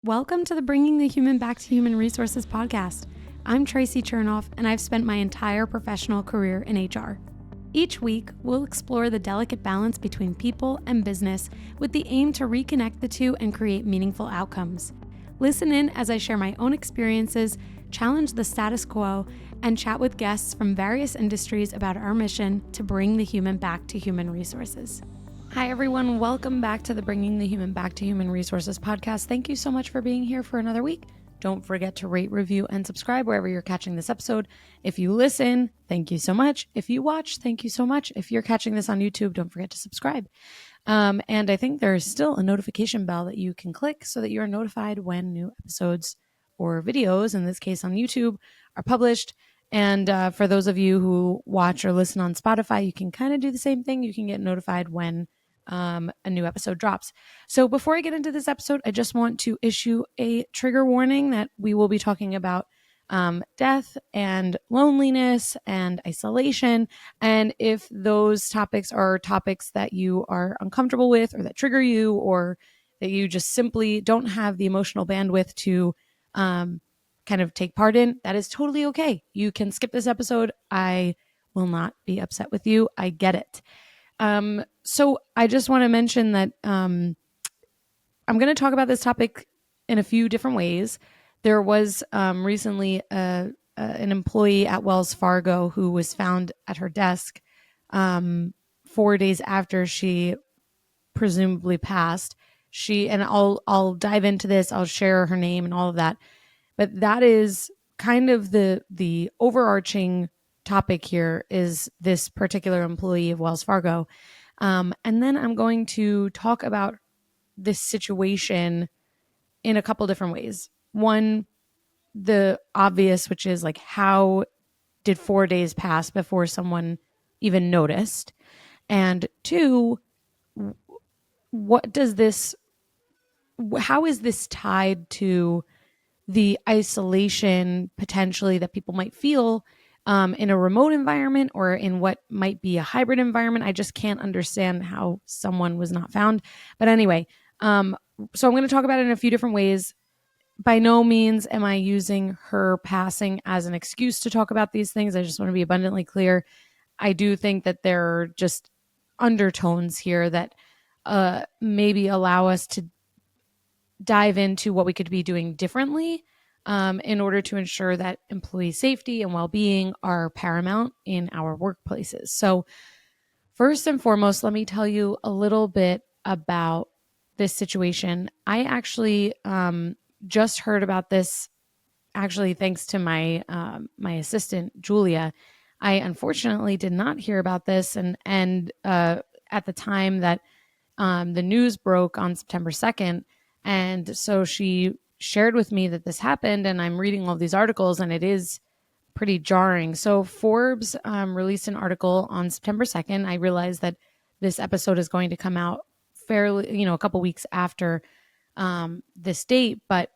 Welcome to the Bringing the Human Back to Human Resources podcast. I'm Traci Chernoff, and I've spent my entire professional career in HR. Each week, we'll explore the delicate balance between people and business with the aim to reconnect the two and create meaningful outcomes. Listen in as I share my own experiences, challenge the status quo, and chat with guests from various industries about our mission to bring the human back to human resources. Hi, everyone. Welcome back to the Bringing the Human Back to Human Resources podcast. Thank you so much for being here for another week. Don't forget to rate, review, and subscribe wherever you're catching this episode. If you listen, thank you so much. If you watch, thank you so much. If you're catching this on YouTube, don't forget to subscribe. And I think there's still a notification bell that you can click so that you're notified when new episodes or videos, in this case on YouTube, are published. And for those of you who watch or listen on Spotify, you can kind of do the same thing. You can get notified when a new episode drops. So before I get into this episode, I just want to issue a trigger warning that we will be talking about death and loneliness and isolation. And if those topics are topics that you are uncomfortable with or that trigger you or that you just simply don't have the emotional bandwidth to kind of take part in, that is totally okay. You can skip this episode. I will not be upset with you. I get it. So I just want to mention that I'm going to talk about this topic in a few different ways. There was recently an employee at Wells Fargo who was found at her desk 4 days after she presumably passed. And I'll dive into this. I'll share her name and all of that. But that is kind of the overarching topic here is this particular employee of Wells Fargo. And then I'm going to talk about this situation in a couple different ways. One, the obvious, which is like, how did 4 days pass before someone even noticed? And two, how is this tied to the isolation potentially that people might feel in a remote environment or in what might be a hybrid environment? I just can't understand how someone was not found. But anyway, so I'm going to talk about it in a few different ways. By no means am I using her passing as an excuse to talk about these things. I just want to be abundantly clear. I do think that there are just undertones here that maybe allow us to dive into what we could be doing differently in order to ensure that employee safety and well-being are paramount in our workplaces. So first and foremost, let me tell you a little bit about this situation. I actually just heard about this, actually, thanks to my my assistant, Julia. I unfortunately did not hear about this, and at the time that the news broke on September 2nd, and so she shared with me that this happened, and I'm reading all these articles, and it is pretty jarring. So Forbes released an article on September 2nd. I realized that this episode is going to come out fairly, a couple weeks after this date, but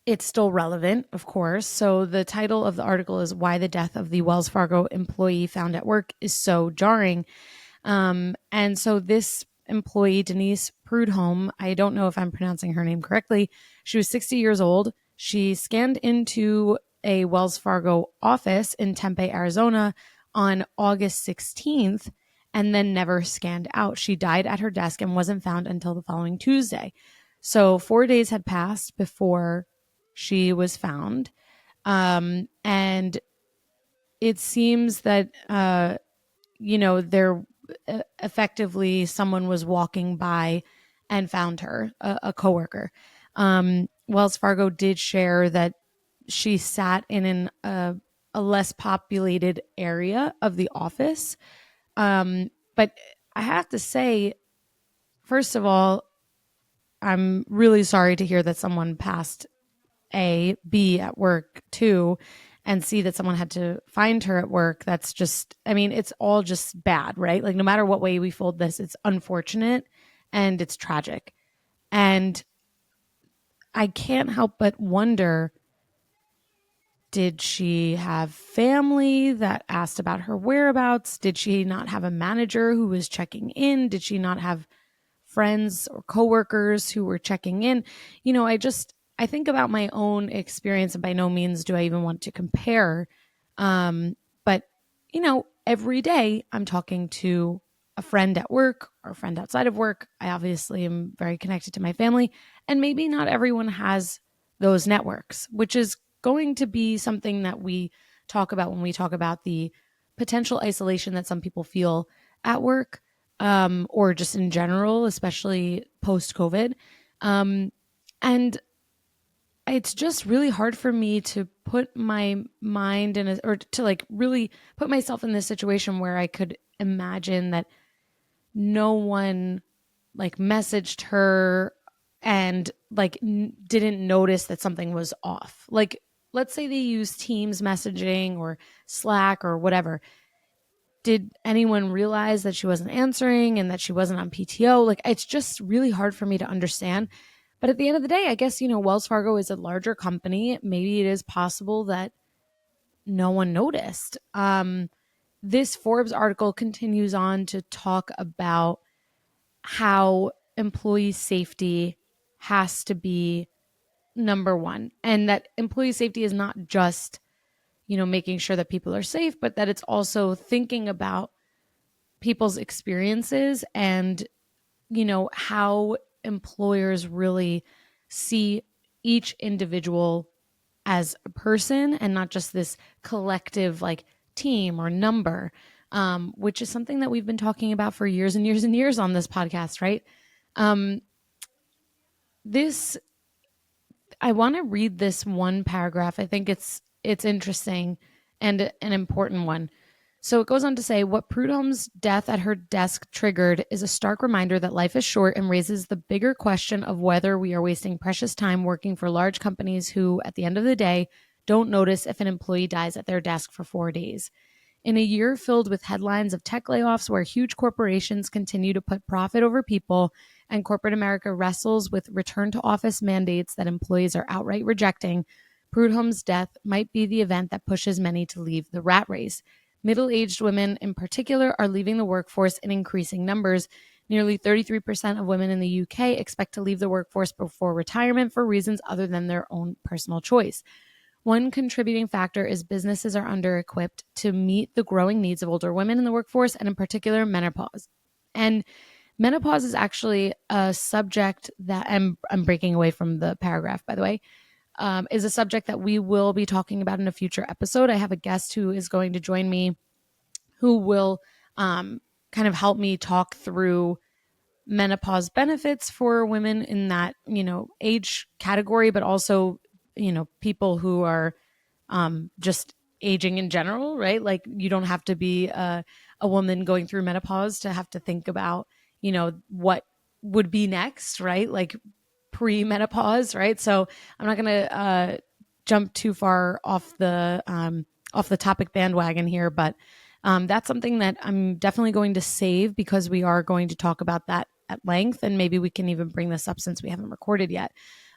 it's still relevant, of course. So the title of the article is "Why the Death of the Wells Fargo Employee Found at Work is So Jarring." And so this employee, Denise Rudeholm, I don't know if I'm pronouncing her name correctly. She was 60 years old. She scanned into a Wells Fargo office in Tempe, Arizona on August 16th and then never scanned out. She died at her desk and wasn't found until the following Tuesday. So 4 days had passed before she was found. And it seems that, there effectively someone was walking by and found her, a coworker. Wells Fargo did share that she sat in a less populated area of the office. But I have to say, first of all, I'm really sorry to hear that someone passed A, B at work too, and C, that someone had to find her at work. That's just, it's all just bad, right? Like, no matter what way we fold this, it's unfortunate and it's tragic. And I can't help but wonder, did she have family that asked about her whereabouts? Did she not have a manager who was checking in? Did she not have friends or coworkers who were checking in. I think about my own experience, and by no means do I even want to compare. But every day I'm talking to a friend at work or a friend outside of work. I obviously am very connected to my family, and maybe not everyone has those networks, which is going to be something that we talk about when we talk about the potential isolation that some people feel at work, or just in general, especially post-COVID. And it's just really hard for me to put my mind or to like really put myself in this situation where I could imagine that no one like messaged her and like didn't notice that something was off. Like, let's say they use Teams messaging or Slack or whatever. Did anyone realize that she wasn't answering and that she wasn't on PTO? Like, it's just really hard for me to understand. But at the end of the day, I guess, Wells Fargo is a larger company. Maybe it is possible that no one noticed. This Forbes article continues on to talk about how employee safety has to be number one, and that employee safety is not just, making sure that people are safe, but that it's also thinking about people's experiences and, how employers really see each individual as a person and not just this collective like team or number, which is something that we've been talking about for years and years and years on this podcast, right? I want to read this one paragraph. I think it's interesting and an important one. So it goes on to say, what Rudeholm's death at her desk triggered is a stark reminder that life is short and raises the bigger question of whether we are wasting precious time working for large companies who, at the end of the day, don't notice if an employee dies at their desk for 4 days. In a year filled with headlines of tech layoffs where huge corporations continue to put profit over people and corporate America wrestles with return to office mandates that employees are outright rejecting, Rudeholm's death might be the event that pushes many to leave the rat race. Middle-aged women in particular are leaving the workforce in increasing numbers. Nearly 33% of women in the UK expect to leave the workforce before retirement for reasons other than their own personal choice. One contributing factor is businesses are under-equipped to meet the growing needs of older women in the workforce, and in particular, menopause. And menopause is actually a subject that I'm breaking away from the paragraph, by the way, is a subject that we will be talking about in a future episode. I have a guest who is going to join me who will kind of help me talk through menopause benefits for women in that, age category, but also, people who are just aging in general, right? Like, you don't have to be a woman going through menopause to have to think about, what would be next, right? Like pre-menopause, right? So I'm not going to jump too far off the topic bandwagon here, but that's something that I'm definitely going to save because we are going to talk about that at length, and maybe we can even bring this up since we haven't recorded yet.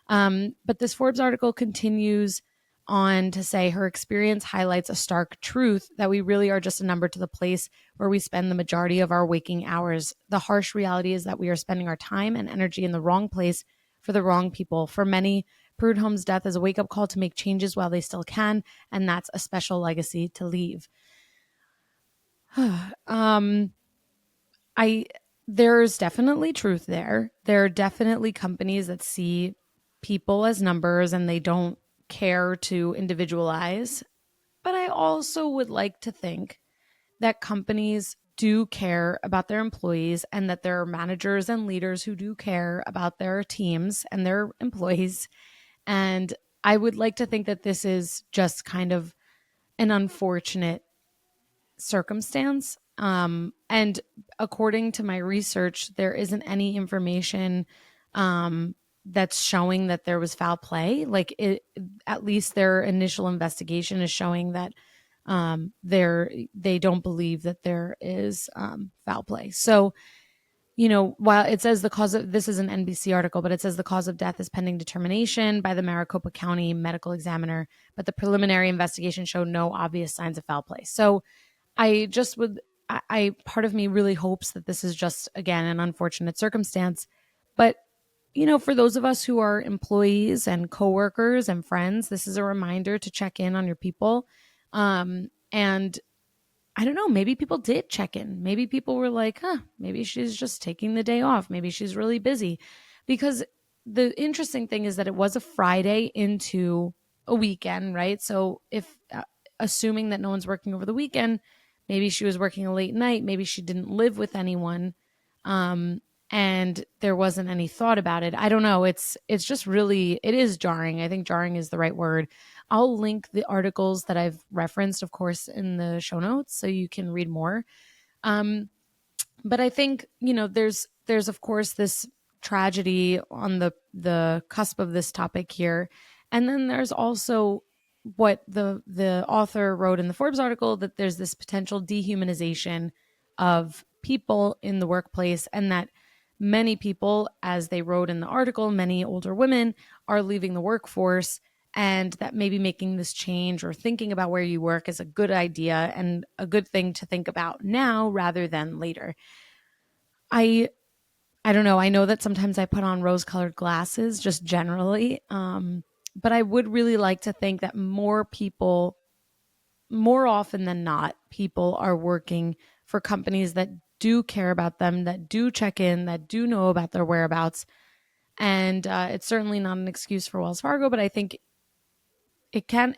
But this Forbes article continues on to say her experience highlights a stark truth that we really are just a number to the place where we spend the majority of our waking hours. The harsh reality is that we are spending our time and energy in the wrong place for the wrong people. For many, Rudeholm's death is a wake-up call to make changes while they still can, and that's a special legacy to leave. There's definitely truth there. There are definitely companies that see people as numbers and they don't care to individualize. But I also would like to think that companies do care about their employees and that there are managers and leaders who do care about their teams and their employees. And I would like to think that this is just kind of an unfortunate circumstance. And according to my research, there isn't any information that's showing that there was foul play. Like, at least their initial investigation is showing that they don't believe that there is foul play. So, while it says this is an NBC article, but it says the cause of death is pending determination by the Maricopa County medical examiner, but the preliminary investigation showed no obvious signs of foul play. So I I part of me really hopes that this is just, again, an unfortunate circumstance. But, for those of us who are employees and coworkers and friends, this is a reminder to check in on your people. And I don't know, maybe people did check in. Maybe people were like, maybe she's just taking the day off. Maybe she's really busy. Because the interesting thing is that it was a Friday into a weekend, right? So if assuming that no one's working over the weekend, maybe she was working a late night, maybe she didn't live with anyone, and there wasn't any thought about it. I don't know. It's just really, it is jarring. I think jarring is the right word. I'll link the articles that I've referenced, of course, in the show notes so you can read more. But I think, there's of course this tragedy on the cusp of this topic here. And then there's also what the author wrote in the Forbes article, that there's this potential dehumanization of people in the workplace, and that many people, as they wrote in the article, many older women are leaving the workforce, and that maybe making this change or thinking about where you work is a good idea and a good thing to think about now rather than later. I I don't know. I know that sometimes I put on rose-colored glasses just generally, but I would really like to think that more people, more often than not, people are working for companies that do care about them, that do check in, that do know about their whereabouts. And it's certainly not an excuse for Wells Fargo, but I think it can.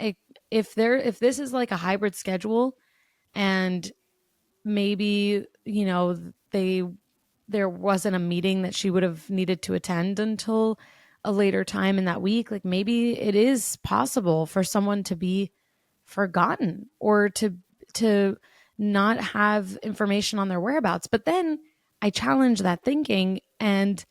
If this is like a hybrid schedule, and maybe there wasn't a meeting that she would have needed to attend until a later time in that week, like maybe it is possible for someone to be forgotten or to not have information on their whereabouts. But then I challenge that thinking, and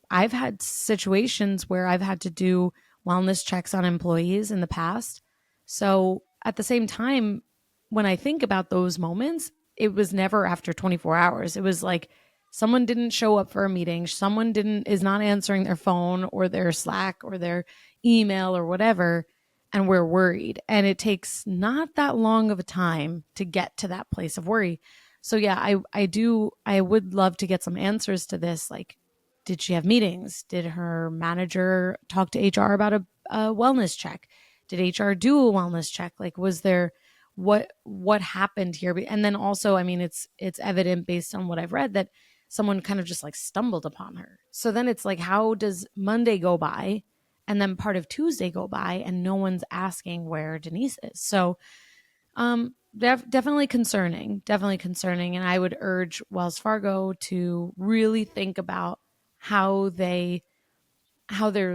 I've had situations where I've had to do wellness checks on employees in the past. So at the same time, when I think about those moments, it was never after 24 hours. It was like someone didn't show up for a meeting, someone didn't is not answering their phone or their Slack or their email or whatever, and we're worried. And it takes not that long of a time to get to that place of worry. So yeah, I would love to get some answers to this. Like, did she have meetings? Did her manager talk to HR about a wellness check? Did HR do a wellness check? Like, was there what happened here? And then also, I mean, it's evident based on what I've read that someone kind of just like stumbled upon her. So then it's like, how does Monday go by and then part of Tuesday go by and no one's asking where Denise is? So definitely concerning, definitely concerning. And I would urge Wells Fargo to really think about how their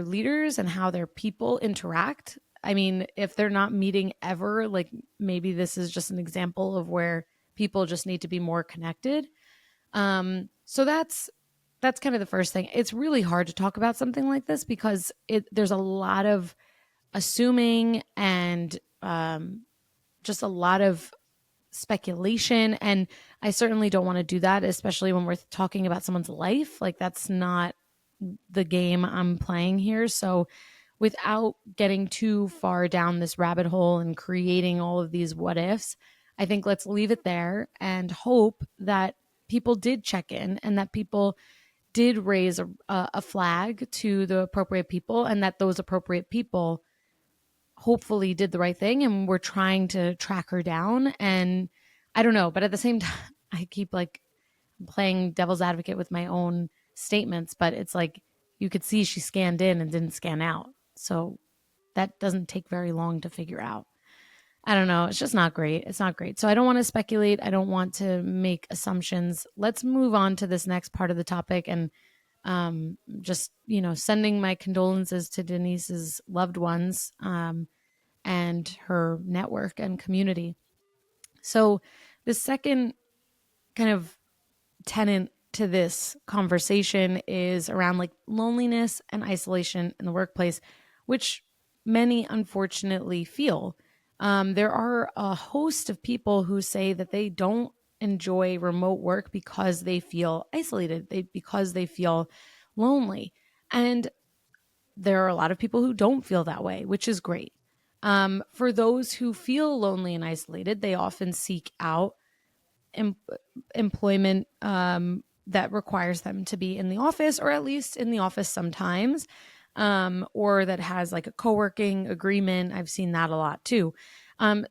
leaders and how their people interact. I mean, if they're not meeting ever, like maybe this is just an example of where people just need to be more connected. So that's kind of the first thing. It's really hard to talk about something like this because there's a lot of assuming and just a lot of speculation. And I certainly don't want to do that, especially when we're talking about someone's life. Like, that's not the game I'm playing here. So without getting too far down this rabbit hole and creating all of these what ifs, I think let's leave it there and hope that people did check in and that people did raise a flag to the appropriate people, and that those appropriate people hopefully did the right thing and we're trying to track her down. And I don't know, but at the same time, I keep like playing devil's advocate with my own statements, but it's like you could see she scanned in and didn't scan out. So that doesn't take very long to figure out. I don't know. It's just not great. It's not great. So I don't want to speculate. I don't want to make assumptions. Let's move on to this next part of the topic, and just, sending my condolences to Denise's loved ones, and her network and community. So the second kind of tenet to this conversation is around like loneliness and isolation in the workplace, which many unfortunately feel. There are a host of people who say that they don't enjoy remote work because they feel isolated, because they feel lonely. And there are a lot of people who don't feel that way, which is great. For those who feel lonely and isolated, they often seek out employment that requires them to be in the office, or at least in the office sometimes, or that has like a co-working agreement. I've seen that a lot too.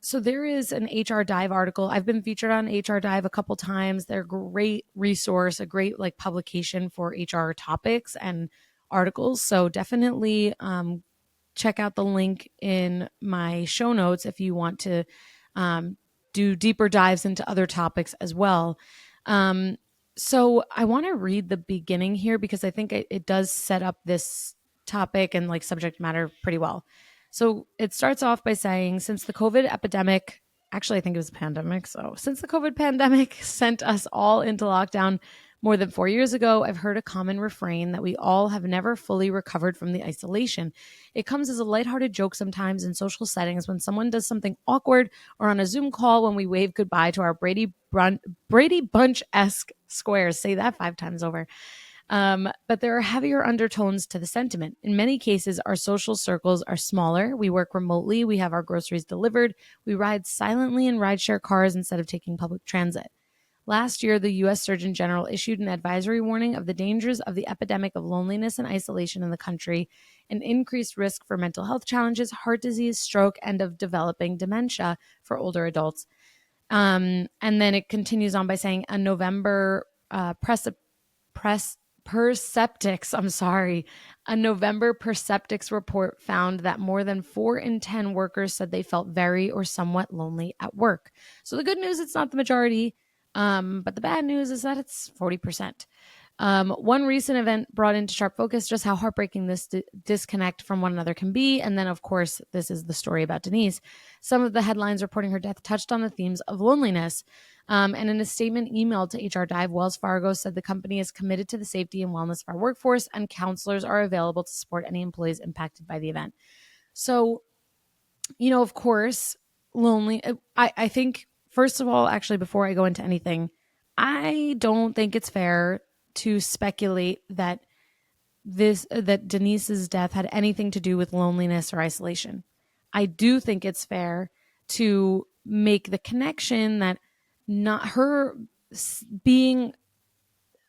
So there is an HR Dive article. I've been featured on HR Dive a couple times. They're a great resource, a great like publication for HR topics and articles. So definitely check out the link in my show notes if you want to do deeper dives into other topics as well. So I want to read the beginning here because I think it does set up this topic and like subject matter pretty well. So it starts off by saying, since the COVID epidemic, actually, I think it was a pandemic. So since the COVID pandemic sent us all into lockdown more than 4 years ago, I've heard a common refrain that we all have never fully recovered from the isolation. It comes as a lighthearted joke sometimes in social settings when someone does something awkward, or on a Zoom call when we wave goodbye to our Brady Bunch-esque squares. Say that 5 times over. But there are heavier undertones to the sentiment. In many cases, our social circles are smaller. We work remotely. We have our groceries delivered. We ride silently in rideshare cars instead of taking public transit. Last year, the U.S. Surgeon General issued an advisory warning of the dangers of the epidemic of loneliness and isolation in the country, an increased risk for mental health challenges, heart disease, stroke, and of developing dementia for older adults. And then it continues on by saying a November a November Perceptics report found that more than 4 in 10 workers said they felt very or somewhat lonely at work. So the good news, it's not the majority, but the bad news is that it's 40%. One recent event brought into sharp focus just how heartbreaking this disconnect from one another can be. And then, of course, this is the story about Denise. Some of the headlines reporting her death touched on the themes of loneliness. And in a statement emailed to HR Dive, Wells Fargo said the company is committed to the safety and wellness of our workforce, and counselors are available to support any employees impacted by the event. So, of course, lonely. I think, first of all, actually, before I go into anything, I don't think it's fair to speculate that Denise's death had anything to do with loneliness or isolation. I do think it's fair to make the connection that not her being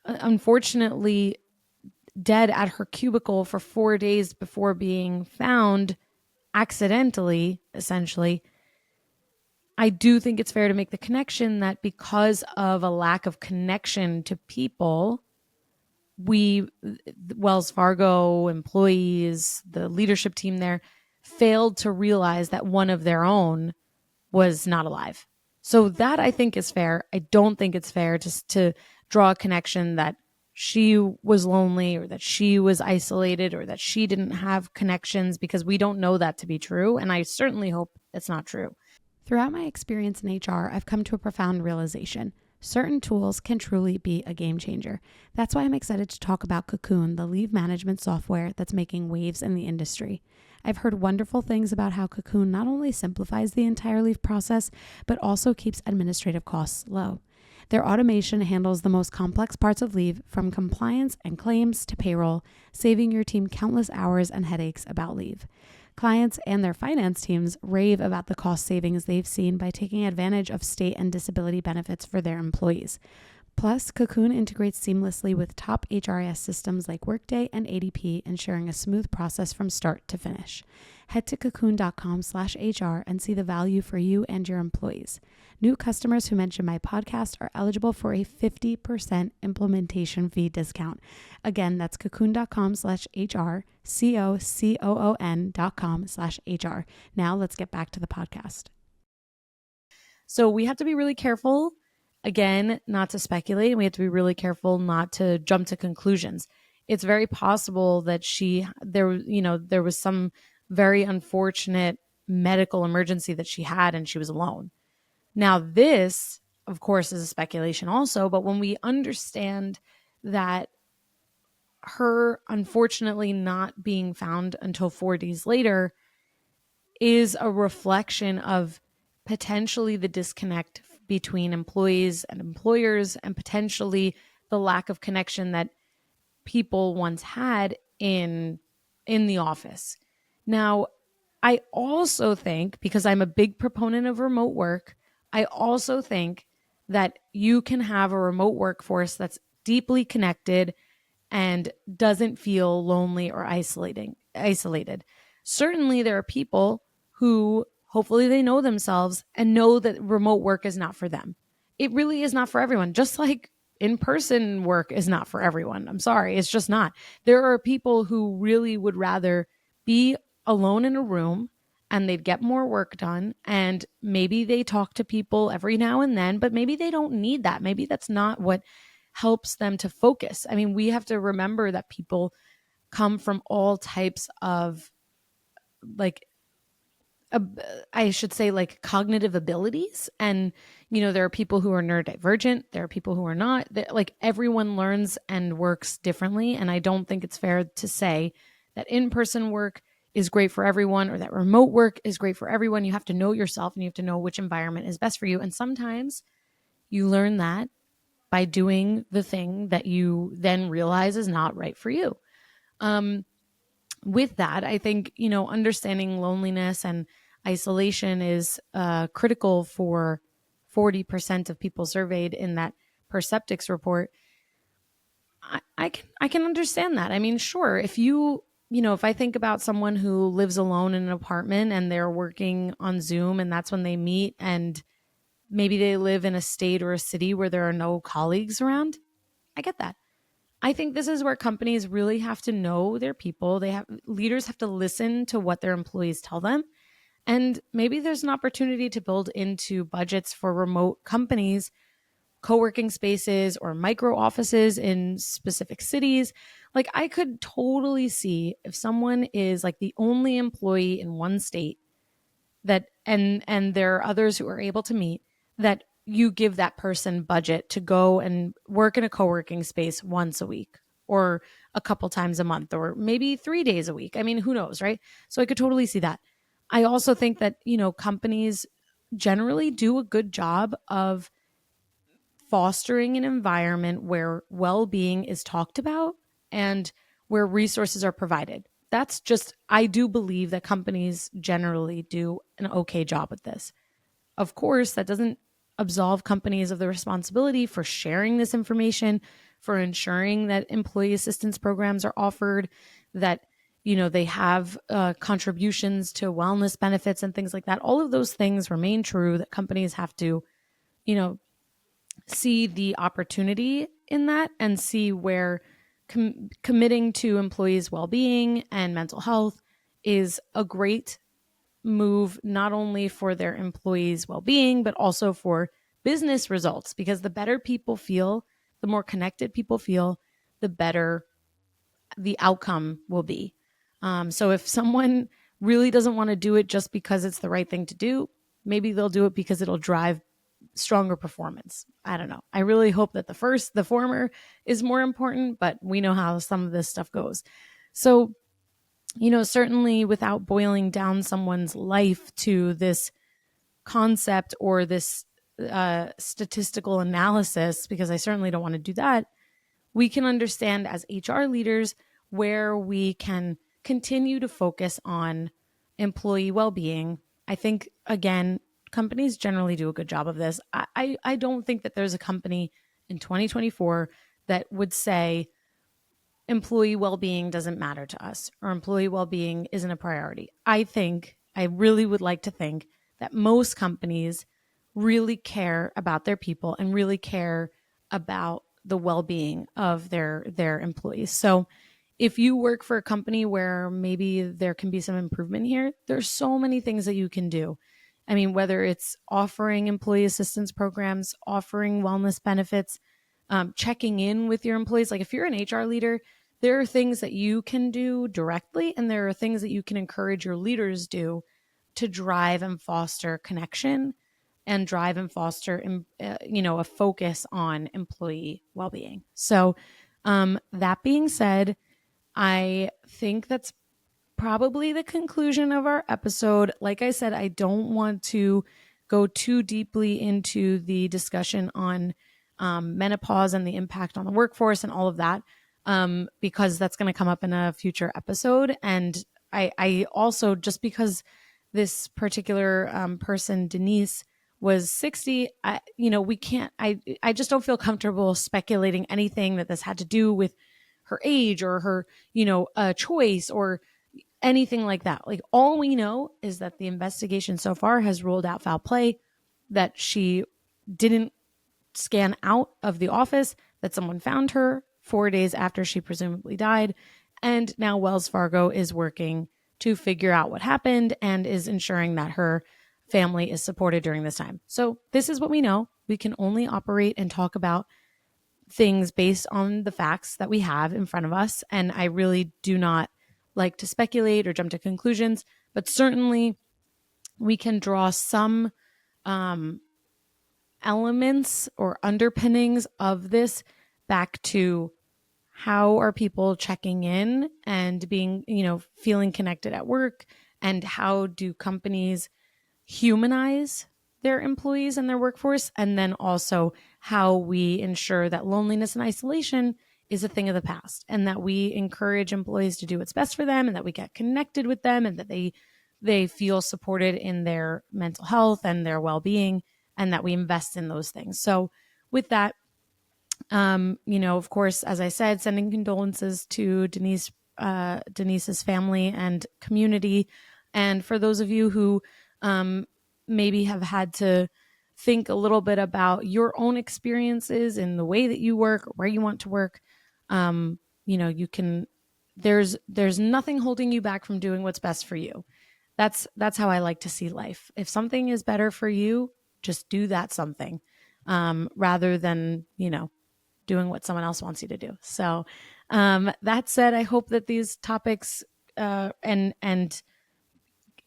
unfortunately dead at her cubicle for 4 days before being found accidentally, essentially, I do think it's fair to make the connection that because of a lack of connection to people, Wells Fargo employees, the leadership team there, failed to realize that one of their own was not alive. So that I think is fair. I don't think it's fair to draw a connection that she was lonely or that she was isolated or that she didn't have connections, because we don't know that to be true. And I certainly hope it's not true. Throughout my experience in HR, I've come to a profound realization. Certain tools can truly be a game changer. That's why I'm excited to talk about Cocoon, the leave management software that's making waves in the industry. I've heard wonderful things about how Cocoon not only simplifies the entire leave process, but also keeps administrative costs low. Their automation handles the most complex parts of leave, from compliance and claims to payroll, saving your team countless hours and headaches about leave. Clients and their finance teams rave about the cost savings they've seen by taking advantage of state and disability benefits for their employees. Plus, Cocoon integrates seamlessly with top HRIS systems like Workday and ADP, ensuring a smooth process from start to finish. Head to cocoon.com/HR and see the value for you and your employees. New customers who mention my podcast are eligible for a 50% implementation fee discount. Again, that's cocoon.com/HR, cocoon.com/HR. Now let's get back to the podcast. So we have to be really careful, again, not to speculate, and we have to be really careful not to jump to conclusions. It's very possible that there was some very unfortunate medical emergency that she had and she was alone. Now, this, of course, is a speculation also, but when we understand that her unfortunately not being found until 4 days later is a reflection of potentially the disconnect between employees and employers, and potentially the lack of connection that people once had in the office. Now, I also think, because I'm a big proponent of remote work, I also think that you can have a remote workforce that's deeply connected and doesn't feel lonely or isolated. Certainly there are people who hopefully they know themselves and know that remote work is not for them. It really is not for everyone, just like in-person work is not for everyone. I'm sorry, it's just not. There are people who really would rather be alone in a room and they'd get more work done, and maybe they talk to people every now and then, but maybe they don't need that. Maybe that's not what helps them to focus. I mean, we have to remember that people come from all types of like I should say like cognitive abilities. And, there are people who are neurodivergent. There are people who are not. Like everyone learns and works differently. And I don't think it's fair to say that in-person work is great for everyone or that remote work is great for everyone. You have to know yourself and you have to know which environment is best for you. And sometimes you learn that by doing the thing that you then realize is not right for you. With that, I think, understanding loneliness and isolation is critical for 40% of people surveyed in that Perceptics report. I can understand that. I mean, sure, if I think about someone who lives alone in an apartment and they're working on Zoom and that's when they meet, and maybe they live in a state or a city where there are no colleagues around, I get that. I think this is where companies really have to know their people. Leaders have to listen to what their employees tell them. And maybe there's an opportunity to build into budgets for remote companies, co-working spaces or micro offices in specific cities. Like I could totally see if someone is like the only employee in one state that and there are others who are able to meet, that you give that person budget to go and work in a co-working space once a week or a couple times a month or maybe 3 days a week. I mean, who knows, right? So I could totally see that. I also think that, companies generally do a good job of fostering an environment where well-being is talked about and where resources are provided. I do believe that companies generally do an okay job with this. Of course, that doesn't absolve companies of the responsibility for sharing this information, for ensuring that employee assistance programs are offered, that they have contributions to wellness benefits and things like that. All of those things remain true, that companies have to, see the opportunity in that and see where committing to employees' well-being and mental health is a great move, not only for their employees' well-being, but also for business results, because the better people feel, the more connected people feel, the better the outcome will be. So if someone really doesn't want to do it just because it's the right thing to do, maybe they'll do it because it'll drive stronger performance. I don't know. I really hope that the former is more important, but we know how some of this stuff goes. So, certainly without boiling down someone's life to this concept or this statistical analysis, because I certainly don't want to do that, we can understand as HR leaders where we can continue to focus on employee well-being. I think, again, companies generally do a good job of this. I don't think that there's a company in 2024 that would say employee well-being doesn't matter to us or employee well-being isn't a priority. I really would like to think that most companies really care about their people and really care about the well-being of their employees. So if you work for a company where maybe there can be some improvement here, there's so many things that you can do. I mean, whether it's offering employee assistance programs, offering wellness benefits, checking in with your employees. Like if you're an HR leader, there are things that you can do directly, and there are things that you can encourage your leaders do to drive and foster connection and drive and foster, a focus on employee well-being. So that being said, I think that's probably the conclusion of our episode. Like I said, I don't want to go too deeply into the discussion on menopause and the impact on the workforce and all of that, because that's going to come up in a future episode. And I also, just because this particular person, Denise, was 60, I just don't feel comfortable speculating anything that this had to do with her age or her, choice or anything like that. Like, all we know is that the investigation so far has ruled out foul play, that she didn't scan out of the office, that someone found her 4 days after she presumably died. And now Wells Fargo is working to figure out what happened and is ensuring that her family is supported during this time. So this is what we know. We can only operate and talk about things based on the facts that we have in front of us. And I really do not like to speculate or jump to conclusions, but certainly we can draw some elements or underpinnings of this back to how are people checking in and being, feeling connected at work, and how do companies humanize their employees and their workforce, and then also how we ensure that loneliness and isolation is a thing of the past, and that we encourage employees to do what's best for them, and that we get connected with them, and that they feel supported in their mental health and their well-being, and that we invest in those things. So with that, of course, as I said, sending condolences to Denise's family and community. And for those of you who maybe have had to think a little bit about your own experiences in the way that you work, or where you want to work, you can, there's nothing holding you back from doing what's best for you. That's how I like to see life. If something is better for you, just do that something, rather than, doing what someone else wants you to do. So that said, I hope that these topics and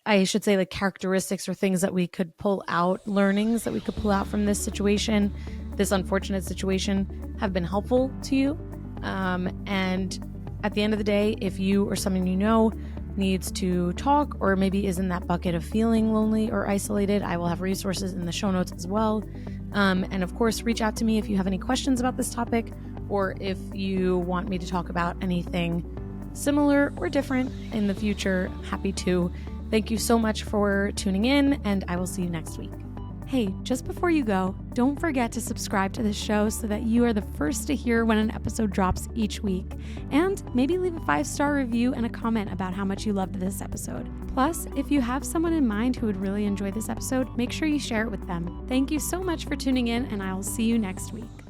I should say, like, characteristics or things that we could pull out, learnings that we could pull out from this situation, this unfortunate situation, have been helpful to you. And at the end of the day, if you or someone you know needs to talk, or maybe is in that bucket of feeling lonely or isolated, I will have resources in the show notes as well. And of course, reach out to me if you have any questions about this topic, or if you want me to talk about anything similar or different in the future. Happy to. Thank you so much for tuning in, and I will see you next week. Hey, just before you go, don't forget to subscribe to this show so that you are the first to hear when an episode drops each week. And maybe leave a 5-star review and a comment about how much you loved this episode. Plus, if you have someone in mind who would really enjoy this episode, make sure you share it with them. Thank you so much for tuning in, and I will see you next week.